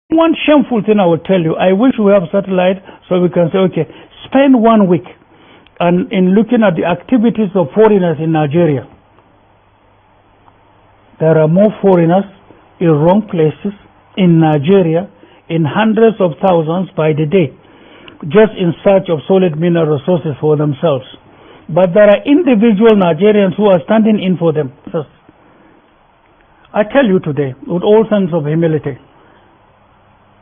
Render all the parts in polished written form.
One shameful thing I will tell you, I wish we have satellite so we can say, okay, spend 1 week in looking at the activities of foreigners in Nigeria. There are more foreigners in wrong places in Nigeria in hundreds of thousands by the day, just in search of solid mineral resources for themselves. But there are individual Nigerians who are standing in for them. I tell you today, with all sense of humility,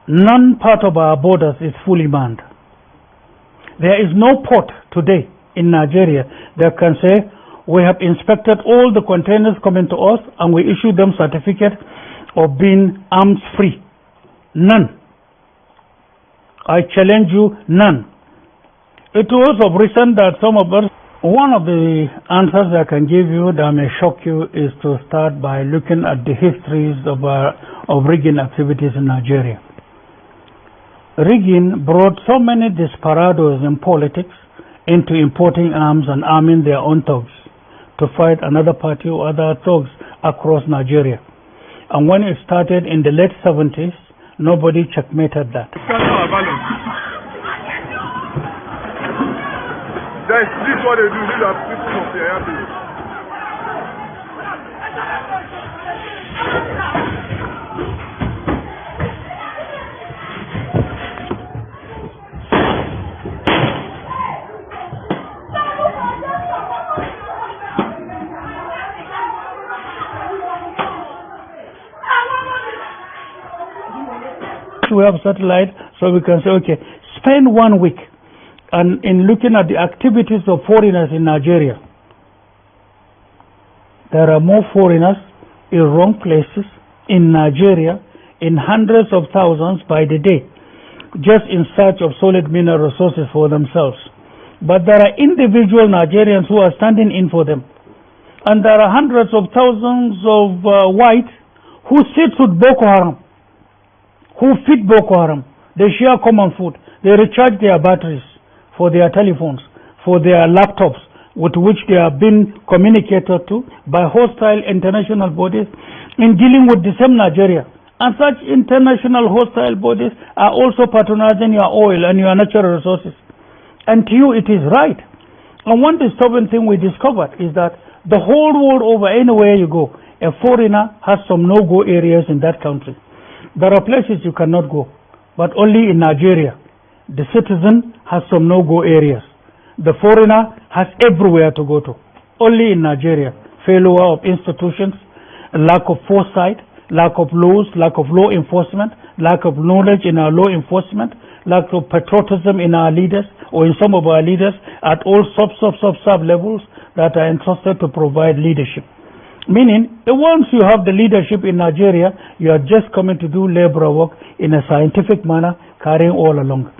none part of our borders is fully manned. There is no port today in Nigeria that can say, we have inspected all the containers coming to us and we issue them certificate of being arms free. None. I challenge you, none. It was of recent that some of us, one of the answers I can give you that may shock you is to start by looking at the histories of rigging activities in Nigeria. Rigging brought so many desperados in politics into importing arms and arming their own thugs to fight another party or other thugs across Nigeria. And when it started in the late 70s, nobody checkmated that. This is what they do. These are people of the area. We have satellite so we can say, okay, spend 1 week in looking at the activities of foreigners in Nigeria. There are more foreigners in wrong places in Nigeria in hundreds of thousands by the day, just in search of solid mineral resources for themselves. But there are individual Nigerians who are standing in for them. And there are hundreds of thousands of whites who sit with Boko Haram, who feed Boko Haram. They share common food. They recharge their batteries for their telephones, for their laptops, with which they have been communicated to by hostile international bodies in dealing with the same Nigeria. And such international hostile bodies are also patronizing your oil and your natural resources. And to you it is right. And one disturbing thing we discovered is that the whole world over, anywhere you go, a foreigner has some no-go areas in that country. There are places you cannot go, but only in Nigeria. The citizen has some no-go areas. The foreigner has everywhere to go to. Only in Nigeria. Failure of institutions, lack of foresight, lack of laws, lack of law enforcement, lack of knowledge in our law enforcement, lack of patriotism in our leaders or in some of our leaders at all sub levels that are entrusted to provide leadership. Meaning, once you have the leadership in Nigeria, you are just coming to do labor work in a scientific manner, carrying all along.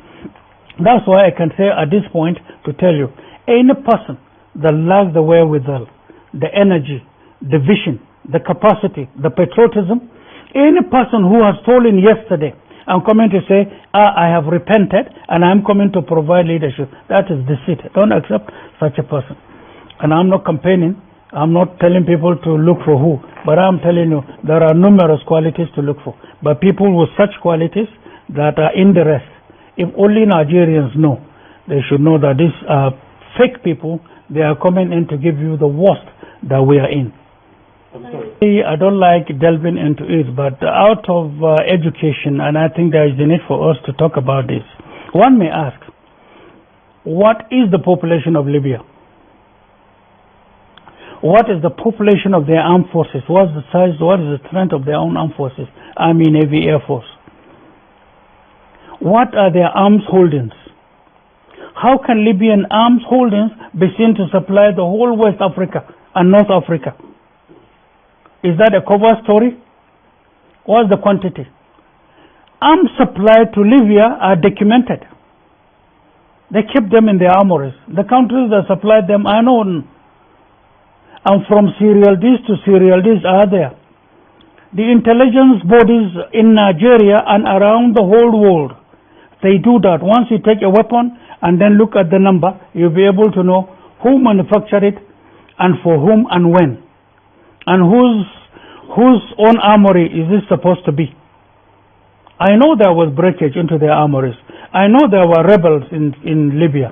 That's why I can say at this point to tell you, any person that lacks the wherewithal, the energy, the vision, the capacity, the patriotism, any person who has stolen yesterday and coming to say, I have repented and I'm coming to provide leadership, that is deceit. Don't accept such a person. And I'm not campaigning. I'm not telling people to look for who, but I'm telling you there are numerous qualities to look for. But people with such qualities that are in the rest, if only Nigerians know, they should know that these are fake people. They are coming in to give you the worst that we are in. I'm sorry. I don't like delving into it, but out of education, and I think there is the need for us to talk about this. One may ask, what is the population of Libya? What is the population of their armed forces? What is the size, what is the strength of their own armed forces? Army, Navy, Air Force. What are their arms holdings? How can Libyan arms holdings be seen to supply the whole West Africa and North Africa? Is that a cover story? What's the quantity? Arms supplied to Libya are documented. They keep them in their armories. The countries that supplied them are known. And from serial this to serial this are there. The intelligence bodies in Nigeria and around the whole world, they do that. Once you take a weapon and then look at the number, you'll be able to know who manufactured it and for whom and when. And whose own armory is this supposed to be? I know there was breakage into their armories. I know there were rebels in Libya.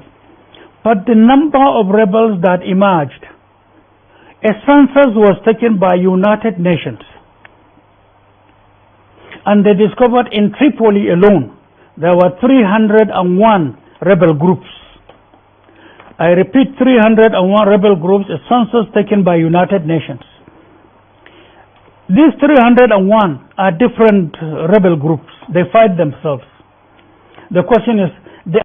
But the number of rebels that emerged, a census was taken by United Nations. And they discovered in Tripoli alone, there were 301 rebel groups. I repeat, 301 rebel groups, a census taken by United Nations. These 301 are different rebel groups. They fight themselves. The question is,